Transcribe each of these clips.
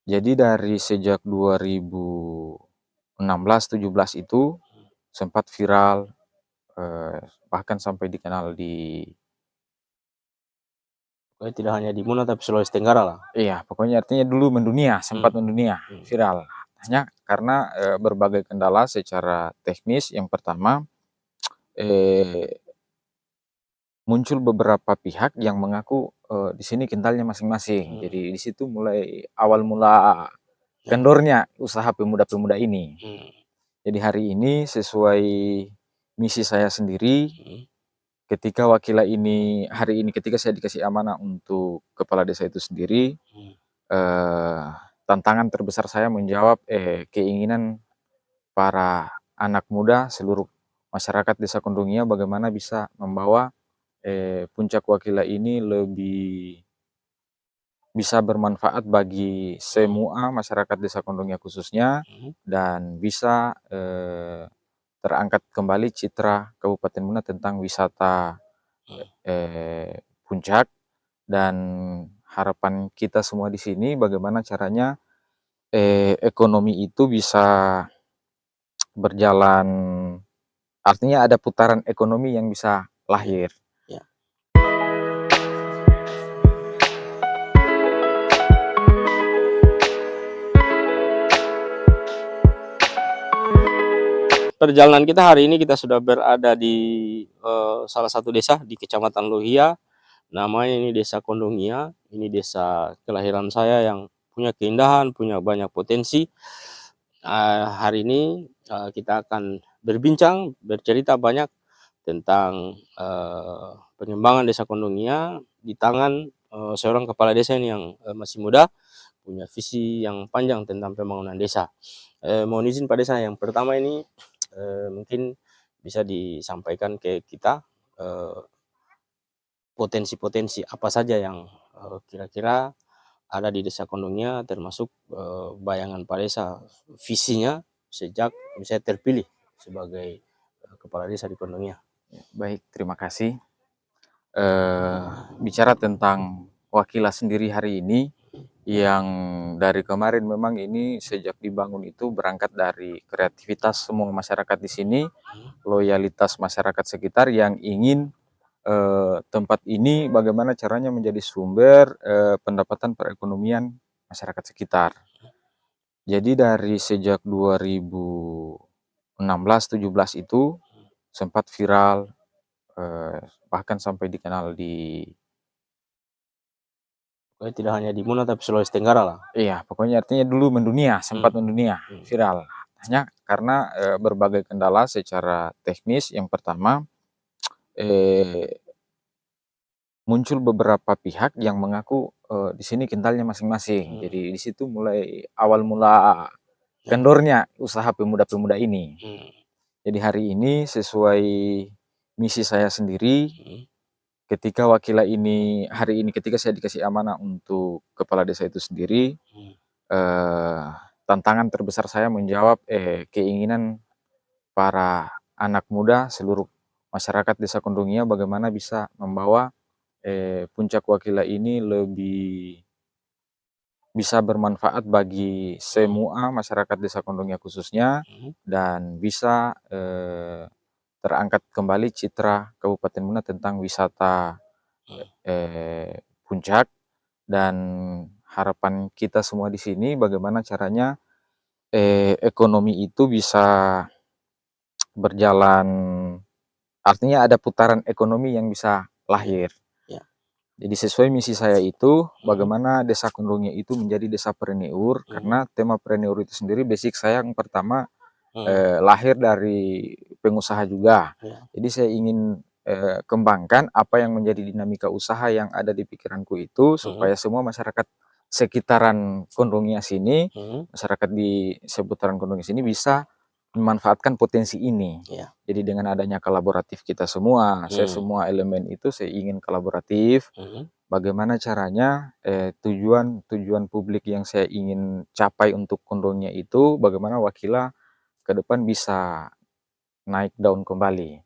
Jadi dari sejak 2016-17 itu sempat viral, bahkan sampai dikenal di Tidak hanya di Muna tapi Sulawesi Tenggara lah. iya, pokoknya artinya dulu mendunia, sempat mendunia, viral. Hanya karena berbagai kendala secara teknis. Yang pertama, muncul beberapa pihak yang mengaku di sini kentalnya masing-masing. Jadi di situ mulai awal mula kendornya usaha pemuda-pemuda ini. Jadi hari ini sesuai misi saya sendiri, ketika wakila ini hari ini ketika saya dikasih amanah untuk kepala desa itu sendiri, tantangan terbesar saya menjawab keinginan para anak muda seluruh masyarakat desa Kondongia bagaimana bisa membawa puncak wakila ini lebih bisa bermanfaat bagi semua masyarakat desa Kondongia khususnya, dan bisa terangkat kembali citra Kabupaten Muna tentang wisata puncak. Dan harapan kita semua di sini bagaimana caranya ekonomi itu bisa berjalan, artinya ada putaran ekonomi yang bisa lahir. Perjalanan kita hari ini kita sudah berada di salah satu desa di Kecamatan Lohia. Namanya ini Desa Kondongia. Ini desa kelahiran saya yang punya keindahan, punya banyak potensi. Hari ini kita akan berbincang, bercerita banyak tentang pengembangan Desa Kondongia di tangan seorang kepala desa ini yang masih muda, punya visi yang panjang tentang pembangunan desa. Mohon izin Pak Desa, yang pertama ini mungkin bisa disampaikan ke kita potensi-potensi apa saja yang kira-kira ada di Desa Kondongia, termasuk bayangan Pak Desa, visinya sejak misalnya terpilih sebagai kepala desa di Kondongia. Baik, terima kasih. Bicara tentang wakila sendiri hari ini, yang dari kemarin memang ini sejak dibangun itu berangkat dari kreativitas semua masyarakat di sini, loyalitas masyarakat sekitar yang ingin tempat ini bagaimana caranya menjadi sumber pendapatan perekonomian masyarakat sekitar. Jadi dari sejak 2016-17 itu sempat viral, bahkan sampai dikenal di Tidak hanya di Muna tapi Sulawesi Tenggara lah. iya, pokoknya artinya dulu mendunia, sempat mendunia, viral. Hanya karena berbagai kendala secara teknis. Yang pertama, muncul beberapa pihak yang mengaku di sini kentalnya masing-masing. Jadi di situ mulai awal mula kendornya usaha pemuda-pemuda ini. Jadi hari ini sesuai misi saya sendiri, ketika wakila ini hari ini ketika saya dikasih amanah untuk kepala desa itu sendiri, tantangan terbesar saya menjawab keinginan para anak muda seluruh masyarakat desa Kondongia bagaimana bisa membawa puncak wakila ini lebih bisa bermanfaat bagi semua masyarakat desa Kondongia khususnya, dan bisa terangkat kembali citra Kabupaten Muna tentang wisata puncak. Dan harapan kita semua di sini bagaimana caranya ekonomi itu bisa berjalan, artinya ada putaran ekonomi yang bisa lahir. Jadi sesuai misi saya itu bagaimana Desa Kondongia itu menjadi desa preneur, karena tema preneur itu sendiri basic saya yang pertama lahir dari pengusaha juga. Jadi saya ingin kembangkan apa yang menjadi dinamika usaha yang ada di pikiranku itu, supaya semua masyarakat sekitaran Kondongia sini, masyarakat di seputaran Kondongia sini bisa memanfaatkan potensi ini. Jadi dengan adanya kolaboratif kita semua, saya semua elemen itu saya ingin kolaboratif. Bagaimana caranya tujuan publik yang saya ingin capai untuk Kondongia itu, bagaimana wakila ke depan bisa naik daun kembali.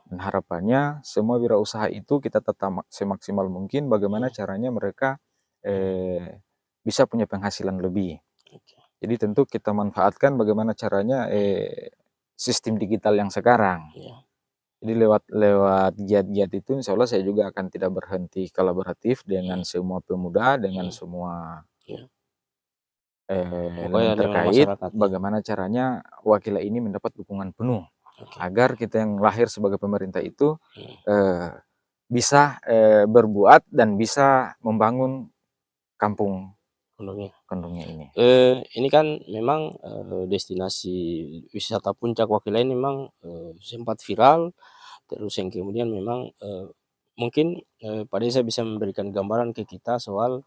Dan harapannya semua wirausaha itu kita tetap semaksimal mungkin bagaimana caranya mereka bisa punya penghasilan lebih. Jadi tentu kita manfaatkan bagaimana caranya sistem digital yang sekarang. Iya. Jadi lewat giat-giat itu insya Allah saya juga akan tidak berhenti kolaboratif dengan semua pemuda, dengan Mhm. semua Iya. elemen Pokoknya terkait, masyarakat ya. bagaimana caranya Wakila ini mendapat dukungan penuh Oke. agar kita yang lahir sebagai pemerintah itu Mhm. bisa berbuat dan bisa membangun kampung Kondongnya. Kondongnya ini. Ini kan memang, destinasi wisata Puncak Wakila ini memang, sempat viral, terus yang kemudian memang, mungkin, Pak Desa bisa memberikan gambaran ke kita soal,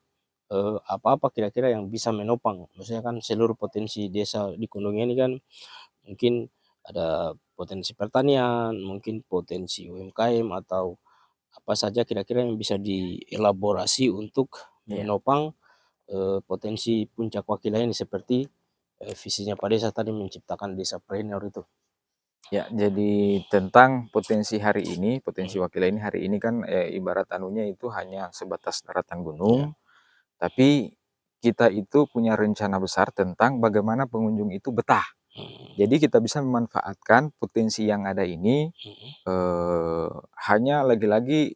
apa-apa kira-kira yang bisa menopang, maksudnya kan seluruh potensi desa di Kondongnya ini kan mungkin ada potensi pertanian, mungkin potensi UMKM atau apa saja kira-kira yang bisa dielaborasi untuk Iya. menopang, potensi Puncak Wakila ini seperti, visinya Pak Desa tadi menciptakan desapreneur itu. Ya, jadi tentang potensi hari ini, potensi Mhm. Wakila ini hari ini kan ibarat anunya itu hanya sebatas daratan Iya. gunung, tapi kita itu punya rencana besar tentang bagaimana pengunjung itu betah. Mhm. Jadi kita bisa memanfaatkan potensi yang ada ini Mhm. eh, hanya lagi-lagi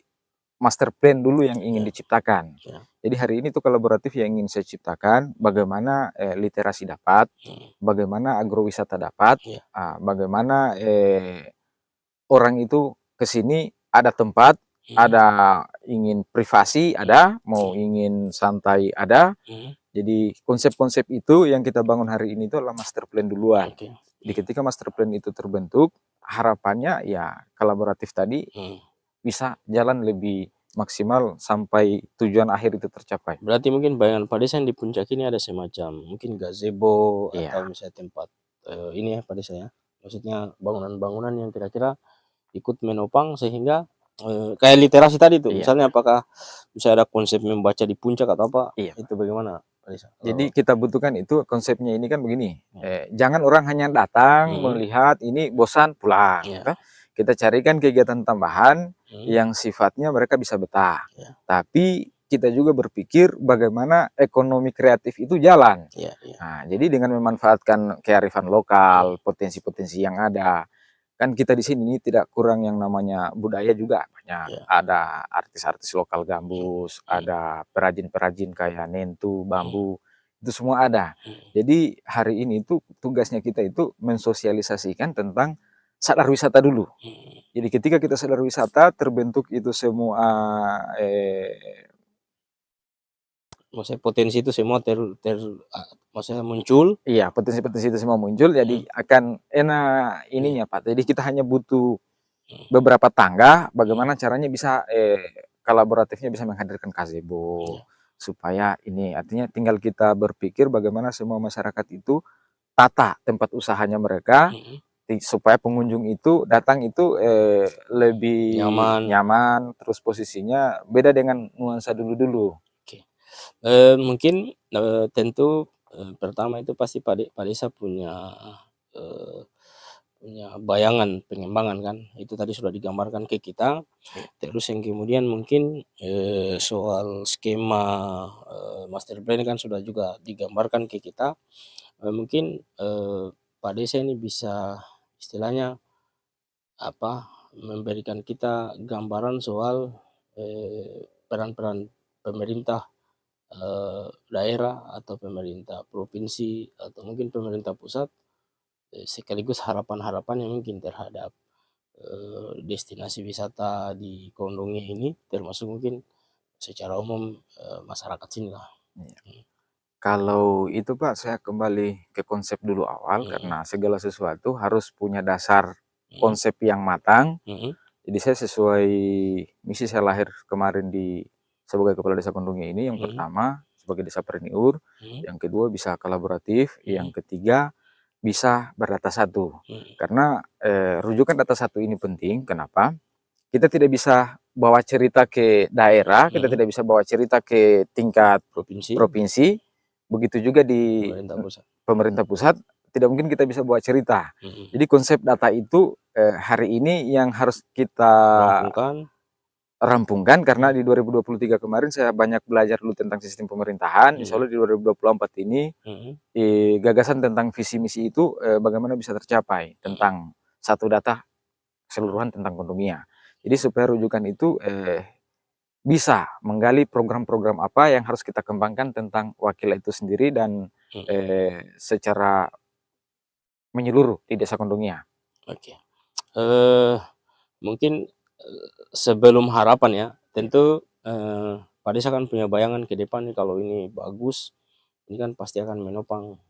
master plan dulu yang ingin Iya. diciptakan. Iya. Jadi hari ini tuh kolaboratif yang ingin saya ciptakan, bagaimana literasi dapat, Mhm. bagaimana agrowisata dapat, Iya. bagaimana orang itu ke sini ada tempat, Mhm. ada ingin privasi, Mhm. ada mau ingin santai, ada. Mhm. Jadi konsep-konsep itu yang kita bangun hari ini itu adalah master plan duluan. Oke. Jadi Mhm. ketika master plan itu terbentuk, harapannya ya kolaboratif tadi Mhm. bisa jalan lebih maksimal sampai tujuan akhir itu tercapai. Berarti mungkin bayangan Pak Desa yang di Puncak ini ada semacam mungkin gazebo atau Iya, misalnya tempat, ini ya Pak Desa ya, maksudnya bangunan-bangunan yang kira-kira ikut menopang sehingga, kayak literasi tadi tuh, iya, misalnya apakah misalnya ada konsep membaca di puncak atau apa, iya. itu bagaimana Pak Desa? Jadi kita butuhkan itu konsepnya ini kan begini, Ya. jangan orang hanya datang, Mhm. melihat ini bosan pulang, Iya. toh. Kita carikan kegiatan tambahan Mhm. yang sifatnya mereka bisa betah. Iya. Tapi kita juga berpikir bagaimana ekonomi kreatif itu jalan. Iya. Iya. Nah, jadi dengan memanfaatkan kearifan Mhm. lokal, potensi-potensi yang ada, kan kita di sini tidak kurang yang namanya budaya juga banyak. Iya. Ada artis-artis lokal Mhm. gambus, Mhm. ada perajin-perajin kayak nentu, Mhm. bambu, itu semua ada. Mhm. Jadi hari ini tuh tugasnya kita itu mensosialisasikan tentang sadar wisata dulu. Mhm. Jadi ketika kita sadar wisata terbentuk itu semua Maksudnya potensi itu semua maksudnya muncul. iya, potensi-potensi itu semua muncul jadi Mhm. akan enak Iya. ininya Pak. Jadi kita hanya butuh Mhm. beberapa tangga, Mhm. bagaimana caranya bisa, kolaboratifnya bisa menghadirkan gazebo, Iya. supaya ini, artinya tinggal kita berpikir bagaimana semua masyarakat itu tata tempat usahanya mereka, Mhm. supaya pengunjung itu datang itu, lebih Nyaman. nyaman, terus posisinya beda dengan nuansa dulu-dulu. Oke. Mungkin, tentu, pertama itu pasti Pak Desa eee, punya bayangan pengembangan kan, itu tadi sudah digambarkan ke kita, Iya, terus yang kemudian mungkin, soal skema, master plan kan sudah juga digambarkan ke kita, mungkin, Pak Desa ini bisa istilahnya, apa, memberikan kita gambaran soal, peran-peran pemerintah, daerah atau pemerintah provinsi atau mungkin pemerintah pusat, sekaligus harapan-harapan yang mungkin terhadap, destinasi wisata di Kondongnya ini, termasuk mungkin secara umum, masyarakat sini lah. iya. Mhm. Kalau itu Pak, saya kembali ke konsep dulu awal, Mhm. karena segala sesuatu harus punya dasar Mhm. konsep yang matang. Mhm. Jadi saya sesuai misi saya lahir kemarin sebagai kepala desa Kondungi ini, yang Mhm. pertama sebagai desa Preniur, Mhm. yang kedua bisa kolaboratif, yang Mhm. ketiga bisa berdata satu. Mhm. Karena rujukan data satu ini penting, kenapa? Kita tidak bisa bawa cerita ke daerah, kita Mhm. tidak bisa bawa cerita ke tingkat Provinsi, provinsi, begitu juga di pemerintah pusat. pemerintah pusat, tidak mungkin kita bisa bawa cerita. Mhm. Jadi konsep data itu hari ini yang harus kita Rampungkan. rampungkan karena di 2023 kemarin saya banyak belajar dulu tentang sistem pemerintahan. Insya Allah di 2024 ini gagasan tentang visi misi itu bagaimana bisa tercapai tentang satu data keseluruhan tentang kondomia. Jadi supaya rujukan itu bisa menggali program-program apa yang harus kita kembangkan tentang Wakila itu sendiri dan secara menyeluruh di desa Kondomia. Oke. Mungkin sebelum harapan ya, tentu Pak Desa kan punya bayangan ke depan nih kalau ini bagus, ini kan pasti akan menopang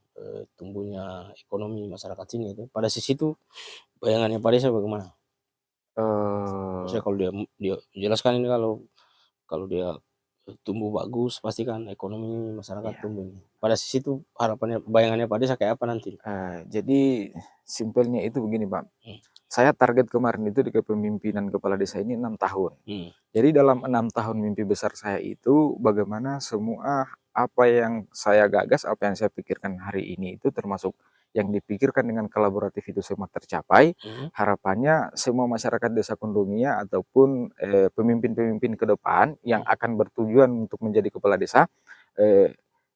tumbuhnya ekonomi masyarakat sini itu. Pada sisi itu bayangannya Pak Desa bagaimana? Maksudnya kalau dia jelaskan ini kalau dia tumbuh bagus, pasti kan ekonomi masyarakat tumbuh. Pada sisi itu harapannya, bayangannya Pak Desa kayak apa nanti? Jadi simpelnya itu begini Pak. Saya target kemarin itu di kepemimpinan kepala desa ini 6 tahun. Jadi dalam 6 tahun mimpi besar saya itu bagaimana semua apa yang saya gagas, apa yang saya pikirkan hari ini itu termasuk yang dipikirkan dengan kolaboratif itu semua tercapai. Harapannya semua masyarakat desa Kondomia ataupun pemimpin-pemimpin ke depan yang akan bertujuan untuk menjadi kepala desa,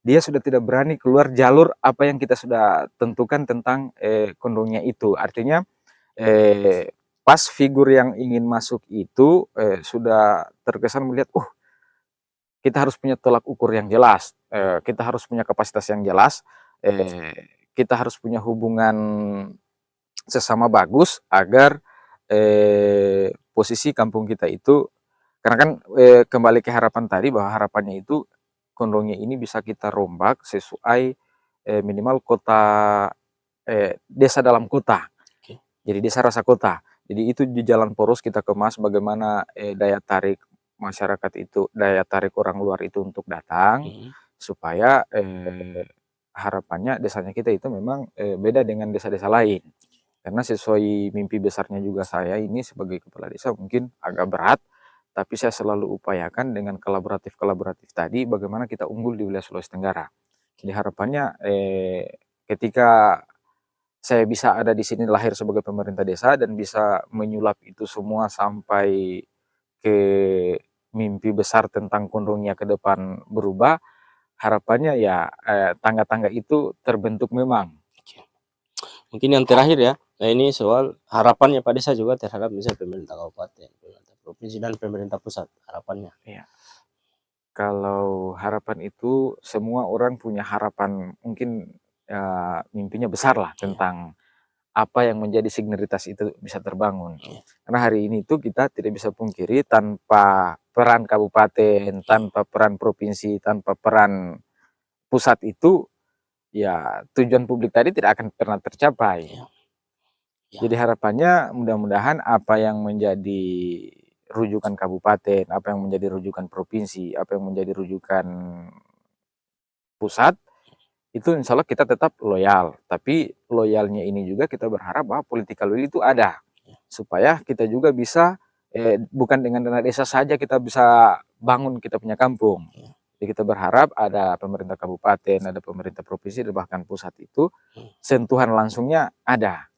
dia sudah tidak berani keluar jalur apa yang kita sudah tentukan tentang Kondomia itu. Artinya pas figur yang ingin masuk itu sudah terkesan melihat, kita harus punya tolak ukur yang jelas, kita harus punya kapasitas yang jelas, kita harus punya hubungan sesama bagus agar posisi kampung kita itu, karena kan kembali ke harapan tadi bahwa harapannya itu Kondomia ini bisa kita rombak sesuai minimal kota desa dalam kota. Jadi desa rasa kota. Jadi itu di jalan poros kita kemas bagaimana daya tarik masyarakat itu, daya tarik orang luar itu untuk datang, supaya harapannya desanya kita itu memang beda dengan desa-desa lain. Karena sesuai mimpi besarnya juga saya ini sebagai kepala desa mungkin agak berat, tapi saya selalu upayakan dengan kolaboratif tadi bagaimana kita unggul di wilayah Sulawesi Tenggara. Jadi harapannya ketika saya bisa ada di sini lahir sebagai pemerintah desa dan bisa menyulap itu semua sampai ke mimpi besar tentang Kondomia ke depan berubah, harapannya ya tangga-tangga itu terbentuk memang. Mungkin yang terakhir ya, nah ini soal harapannya Pak Desa juga terhadap misalnya pemerintah kabupaten, pemerintah provinsi dan pemerintah pusat, harapannya. Kalau harapan itu semua orang punya harapan, mungkin mimpinya besar lah tentang apa yang menjadi signeritas itu bisa terbangun. Karena hari ini itu kita tidak bisa pungkiri tanpa peran kabupaten, tanpa peran provinsi, tanpa peran pusat itu, ya tujuan publik tadi tidak akan pernah tercapai. Jadi harapannya mudah-mudahan apa yang menjadi rujukan kabupaten, apa yang menjadi rujukan provinsi, apa yang menjadi rujukan pusat, itu insya Allah kita tetap loyal. Tapi loyalnya ini juga kita berharap bahwa political will itu ada. Supaya kita juga bisa, bukan dengan dana desa saja kita bisa bangun kita punya kampung. Jadi kita berharap ada pemerintah kabupaten, ada pemerintah provinsi, dan bahkan pusat itu, sentuhan langsungnya ada.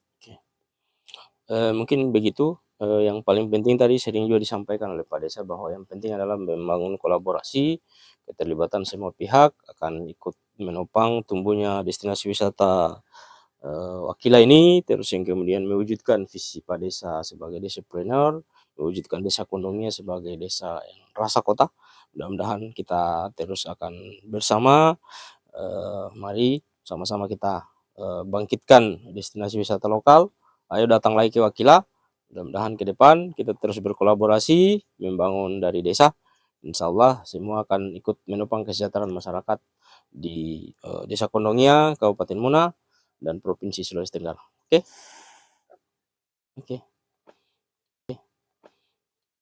Mungkin begitu, yang paling penting tadi sering juga disampaikan oleh Pak Desa bahwa yang penting adalah membangun kolaborasi, keterlibatan semua pihak akan ikut menopang tumbuhnya destinasi wisata Wakila ini, terus yang kemudian mewujudkan visi Pak Desa sebagai desapreneur, mewujudkan desa Kondomia sebagai desa yang rasa kota. Mudah-mudahan kita terus akan bersama, mari sama-sama kita bangkitkan destinasi wisata lokal. Ayo datang lagi ke Wakila, mudah-mudahan ke depan kita terus berkolaborasi, membangun dari desa. Insya Allah semua akan ikut menopang kesejahteraan masyarakat di Desa Kondomia, Kabupaten Muna, dan Provinsi Sulawesi Tenggara. Oke?